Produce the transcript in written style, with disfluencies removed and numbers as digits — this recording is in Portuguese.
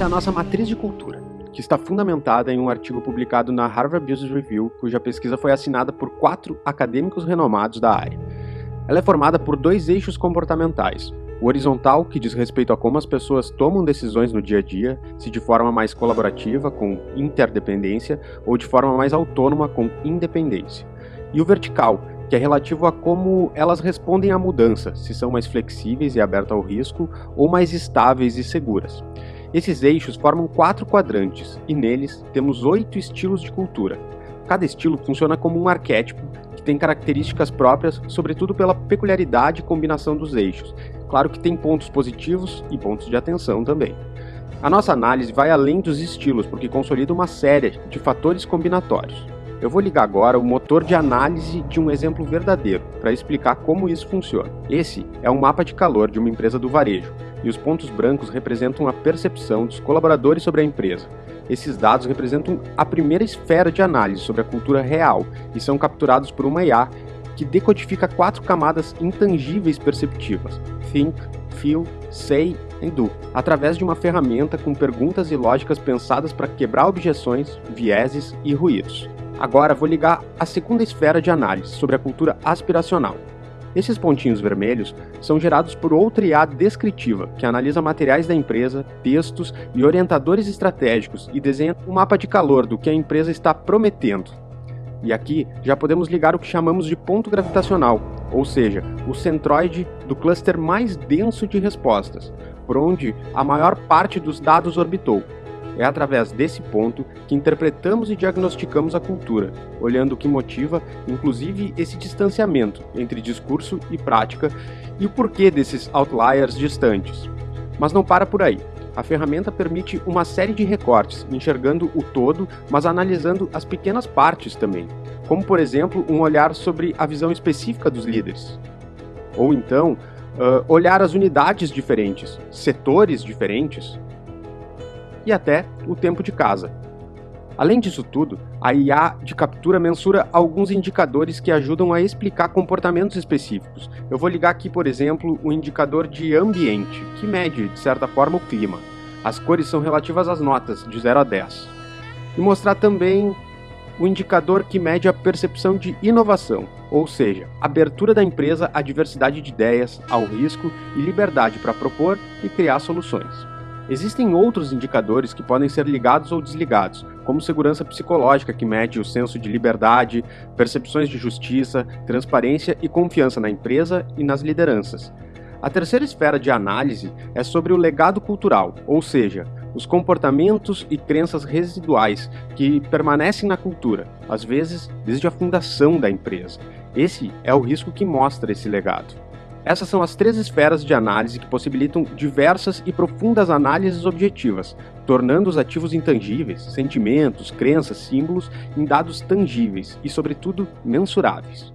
Essa é a nossa matriz de cultura, que está fundamentada em um artigo publicado na Harvard Business Review, cuja pesquisa foi assinada por 4 acadêmicos renomados da área. Ela é formada por 2 eixos comportamentais: o horizontal, que diz respeito a como as pessoas tomam decisões no dia a dia, se de forma mais colaborativa, com interdependência, ou de forma mais autônoma, com independência. E o vertical, que é relativo a como elas respondem à mudança, se são mais flexíveis e abertas ao risco, ou mais estáveis e seguras. Esses eixos formam 4 quadrantes, e neles temos 8 estilos de cultura. Cada estilo funciona como um arquétipo, que tem características próprias, sobretudo pela peculiaridade e combinação dos eixos. Claro que tem pontos positivos e pontos de atenção também. A nossa análise vai além dos estilos, porque consolida uma série de fatores combinatórios. Eu vou ligar agora o motor de análise de um exemplo verdadeiro, para explicar como isso funciona. Esse é um mapa de calor de uma empresa do varejo, e os pontos brancos representam a percepção dos colaboradores sobre a empresa. Esses dados representam a primeira esfera de análise sobre a cultura real, e são capturados por uma IA que decodifica 4 camadas intangíveis perceptivas: Think, Feel, Say e Do, através de uma ferramenta com perguntas e lógicas pensadas para quebrar objeções, vieses e ruídos. Agora vou ligar a segunda esfera de análise, sobre a cultura aspiracional. Esses pontinhos vermelhos são gerados por outra IA descritiva, que analisa materiais da empresa, textos e orientadores estratégicos e desenha um mapa de calor do que a empresa está prometendo. E aqui já podemos ligar o que chamamos de ponto gravitacional, ou seja, o centroide do cluster mais denso de respostas, por onde a maior parte dos dados orbitou. É através desse ponto que interpretamos e diagnosticamos a cultura, olhando o que motiva, inclusive, esse distanciamento entre discurso e prática e o porquê desses outliers distantes. Mas não para por aí. A ferramenta permite uma série de recortes, enxergando o todo, mas analisando as pequenas partes também, como, por exemplo, um olhar sobre a visão específica dos líderes. Ou então, olhar as unidades diferentes, setores diferentes, e até o tempo de casa. Além disso tudo, a IA de captura mensura alguns indicadores que ajudam a explicar comportamentos específicos. Eu vou ligar aqui, por exemplo, o indicador de ambiente, que mede, de certa forma, o clima. As cores são relativas às notas, de 0 a 10. E mostrar também o indicador que mede a percepção de inovação, ou seja, abertura da empresa à diversidade de ideias, ao risco e liberdade para propor e criar soluções. Existem outros indicadores que podem ser ligados ou desligados, como segurança psicológica, que mede o senso de liberdade, percepções de justiça, transparência e confiança na empresa e nas lideranças. A terceira esfera de análise é sobre o legado cultural, ou seja, os comportamentos e crenças residuais que permanecem na cultura, às vezes desde a fundação da empresa. Esse é o risco que mostra esse legado. Essas são as 3 esferas de análise que possibilitam diversas e profundas análises objetivas, tornando os ativos intangíveis, sentimentos, crenças, símbolos, em dados tangíveis e, sobretudo, mensuráveis.